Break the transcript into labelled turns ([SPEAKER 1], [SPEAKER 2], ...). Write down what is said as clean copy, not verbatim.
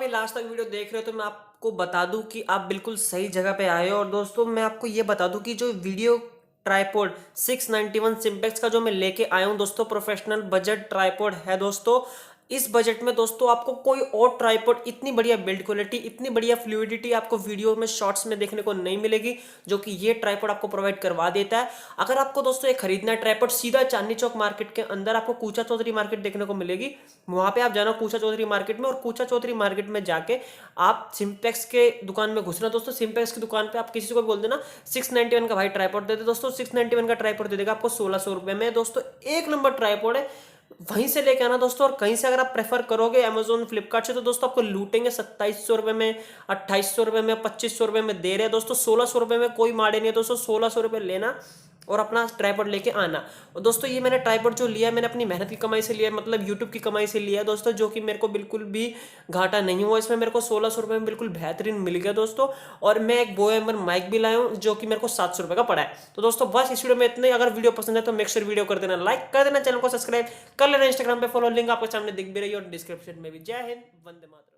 [SPEAKER 1] ये लास्ट तक वीडियो देख रहे हो तो मैं आपको बता दूं कि आप बिल्कुल सही जगह पे आए हो। और दोस्तों मैं आपको ये बता दूं कि जो वीडियो ट्राइपॉड 691 सिंपेक्स का जो मैं लेके आया हूं दोस्तों, प्रोफेशनल बजट ट्राइपॉड है दोस्तों। इस बजट में दोस्तों आपको कोई और ट्राइपॉड इतनी बढ़िया बिल्ड क्वालिटी, इतनी बढ़िया फ्लूइडिटी आपको वीडियो में शॉर्ट्स में देखने को नहीं मिलेगी, जो कि ये ट्राइपॉड आपको प्रोवाइड करवा देता है। अगर आपको दोस्तों ये खरीदना है ट्राइपॉड, सीधा चांदनी चौक मार्केट के अंदर आपको कूचा चौधरी मार्केट देखने को मिलेगी। वहां पे आप जाना कूचा चौधरी मार्केट में, और कूचा चौधरी मार्केट में जाके आप सिंपेक्स के दुकान में घुसना दोस्तों। सिंपेक्स की दुकान पे आप किसी को भी बोल देना 691 का भाई ट्राइपॉड दे दे दोस्तों, 691 का ट्राइपॉड दे देगा आपको 1600 रुपए में दोस्तों। एक नंबर ट्राइपॉड है, वहीं से लेके आना दोस्तों। और कहीं से अगर आप प्रेफर करोगे अमेजोन फ्लिपकार्ट से, तो दोस्तों आपको लूटेंगे 2700 रुपए में, 2800 रुपए में, 2500 रुपए में दे रहे हैं दोस्तों। 1600 रुपए में कोई माड़े नहीं है दोस्तों। 1600 रुपए लेना और अपना ट्राइपॉड लेके आना। और दोस्तों ये मैंने ट्राइपॉड जो लिया है, मैंने अपनी मेहनत की कमाई से लिया है, मतलब यूट्यूब की कमाई से लिया है दोस्तों, जो कि मेरे को बिल्कुल भी घाटा नहीं हुआ इसमें। मेरे को 1600 रुपए में बिल्कुल बेहतरीन मिल गया दोस्तों। और मैं एक बोएमर माइक भी लाया हूँ, जो कि मेरे को 700 रुपए का पड़ा है। तो दोस्तों बस इस वीडियो में इतने। अगर वीडियो पसंद है तो मेक श्योर वीडियो कर देना लाइक, कर देना चैनल को सब्सक्राइब कर लेना, इंस्टाग्राम पे फॉलो, लिंक आपके सामने दिख भी रही है और डिस्क्रिप्शन में भी। जय हिंद, वंदे मातरम।